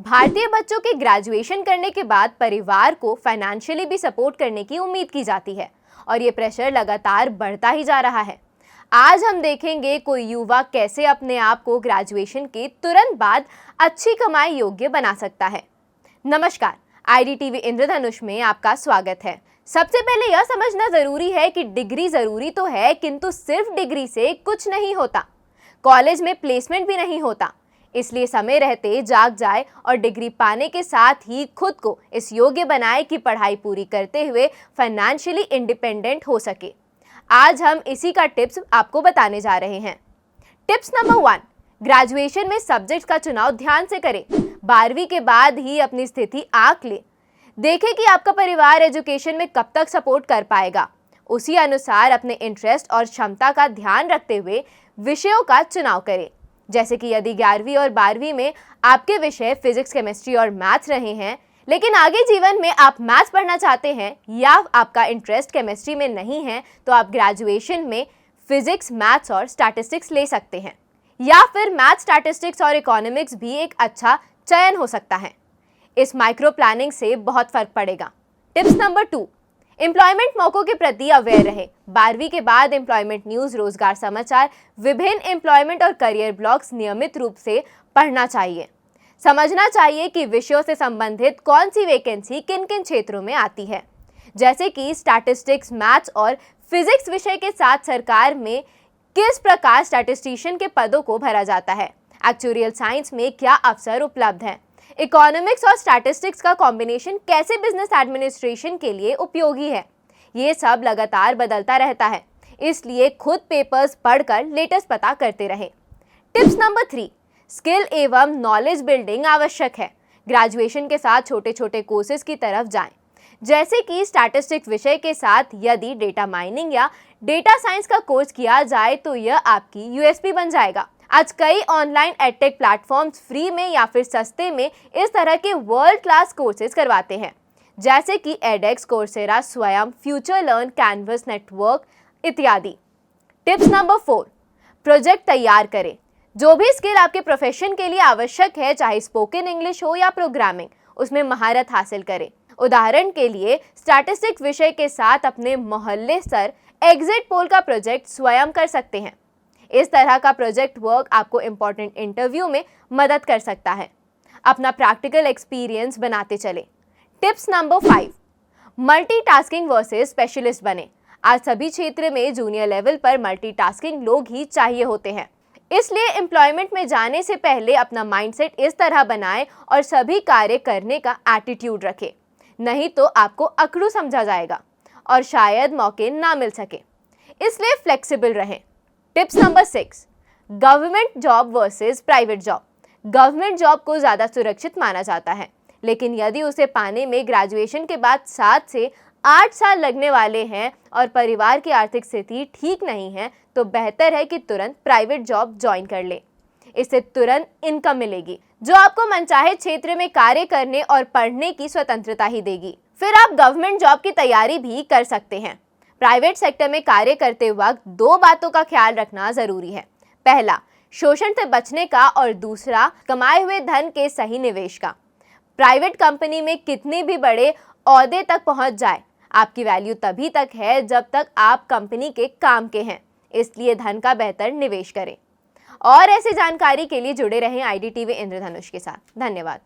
भारतीय बच्चों के ग्रेजुएशन करने के बाद परिवार को फाइनेंशियली भी सपोर्ट करने की उम्मीद की जाती है और ये प्रेशर लगातार बढ़ता ही जा रहा है। आज हम देखेंगे कोई युवा कैसे अपने आप को ग्रेजुएशन के तुरंत बाद अच्छी कमाई योग्य बना सकता है। नमस्कार, IDTV इंद्रधनुष में आपका स्वागत है। सबसे पहले यह समझना जरूरी है कि डिग्री जरूरी तो है, किंतु सिर्फ डिग्री से कुछ नहीं होता। कॉलेज में प्लेसमेंट भी नहीं होता, इसलिए समय रहते जाग जाए और डिग्री पाने के साथ ही खुद को इस योग्य बनाए कि पढ़ाई पूरी करते हुए फाइनेंशियली इंडिपेंडेंट हो सके। आज हम इसी का टिप्स आपको बताने जा रहे हैं। टिप्स नंबर 1, ग्रेजुएशन में सब्जेक्ट्स का चुनाव ध्यान से करें। 12वीं के बाद ही अपनी स्थिति आंक ले। देखें कि आपका परिवार एजुकेशन में कब तक सपोर्ट कर पाएगा। उसी अनुसार अपने इंटरेस्ट और क्षमता का ध्यान रखते हुए विषयों का चुनाव करें। जैसे कि यदि 11वीं और 12वीं में आपके विषय फिजिक्स, केमिस्ट्री और मैथ्स रहे हैं, लेकिन आगे जीवन में आप मैथ्स पढ़ना चाहते हैं या आपका इंटरेस्ट केमिस्ट्री में नहीं है, तो आप ग्रेजुएशन में फिजिक्स, मैथ्स और स्टैटिस्टिक्स ले सकते हैं। या फिर मैथ्स, स्टैटिस्टिक्स और इकोनॉमिक्स भी एक अच्छा चयन हो सकता है। इस माइक्रो प्लानिंग से बहुत फर्क पड़ेगा। टिप्स नंबर 2, एम्प्लॉयमेंट मौकों के प्रति अवेयर रहे। 12वीं के बाद एम्प्लॉयमेंट न्यूज़, रोजगार समाचार, विभिन्न एम्प्लॉयमेंट और करियर ब्लॉग्स नियमित रूप से पढ़ना चाहिए। समझना चाहिए कि विषयों से संबंधित कौन सी वैकेंसी किन किन क्षेत्रों में आती है। जैसे कि स्टैटिस्टिक्स, मैथ्स और फिजिक्स विषय के साथ सरकार में किस प्रकार स्टैटिस्टिशियन के पदों को भरा जाता है। एक्चुरियल साइंस में क्या अवसर उपलब्ध हैं। इकोनॉमिक्स और स्टैटिस्टिक्स का कॉम्बिनेशन कैसे बिजनेस एडमिनिस्ट्रेशन के लिए उपयोगी है। ये सब लगातार बदलता रहता है, इसलिए खुद पेपर्स पढ़कर लेटेस्ट पता करते रहें। टिप्स नंबर 3, स्किल एवं नॉलेज बिल्डिंग आवश्यक है। ग्रेजुएशन के साथ छोटे छोटे कोर्सेज की तरफ जाएं। जैसे कि स्टैटिस्टिक्स विषय के साथ यदि डेटा माइनिंग या डेटा साइंस का कोर्स किया जाए तो यह आपकी USP बन जाएगा। आज कई ऑनलाइन एडटेक प्लेटफॉर्म्स फ्री में या फिर सस्ते में इस तरह के वर्ल्ड क्लास कोर्सेज करवाते हैं, जैसे कि एडेक्स, कोर्सेरा, स्वयं, फ्यूचर लर्न, कैनवस नेटवर्क इत्यादि। टिप्स नंबर 4, प्रोजेक्ट तैयार करें। जो भी स्किल आपके प्रोफेशन के लिए आवश्यक है, चाहे स्पोकन इंग्लिश हो या प्रोग्रामिंग, उसमें महारत हासिल करें। उदाहरण के लिए स्टैटिस्टिक्स विषय के साथ अपने मोहल्ले स्तर एग्जिट पोल का प्रोजेक्ट स्वयं कर सकते हैं। इस तरह का प्रोजेक्ट वर्क आपको इंपॉर्टेंट इंटरव्यू में मदद कर सकता है। अपना प्रैक्टिकल एक्सपीरियंस बनाते चले। Tips number 5, multitasking versus specialist बने। आज सभी क्षेत्र में जूनियर लेवल पर मल्टीटास्किंग लोग ही चाहिए होते हैं, इसलिए एम्प्लॉयमेंट में जाने से पहले अपना माइंडसेट इस तरह बनाएं और सभी कार्य करने का एटीट्यूड रखें। नहीं तो आपको अकड़ू समझा जाएगा और शायद मौके ना मिल सके, इसलिए फ्लेक्सिबल रहें। Tips number 6, government job versus private job. Government job को ज़्यादा सुरक्षित माना जाता है, लेकिन यदि उसे पाने में ग्रेजुएशन के बाद 7 से 8 साल लगने वाले हैं और परिवार की आर्थिक स्थिति ठीक नहीं है, तो बेहतर है कि तुरंत प्राइवेट जॉब ज्वाइन कर ले। इससे तुरंत इनकम मिलेगी, जो आपको मनचाहे क्षेत्र में कार्य करने और पढ़ने की स्वतंत्रता ही देगी। फिर आप गवर्नमेंट जॉब की तैयारी भी कर सकते हैं। प्राइवेट सेक्टर में कार्य करते वक्त 2 बातों का ख्याल रखना जरूरी है। पहला, शोषण से बचने का, और दूसरा, कमाए हुए धन के सही निवेश का। प्राइवेट कंपनी में कितने भी बड़े ओहदे तक पहुंच जाए, आपकी वैल्यू तभी तक है जब तक आप कंपनी के काम के हैं, इसलिए धन का बेहतर निवेश करें। और ऐसी जानकारी के लिए जुड़े रहें IDTV इंद्रधनुष के साथ। धन्यवाद।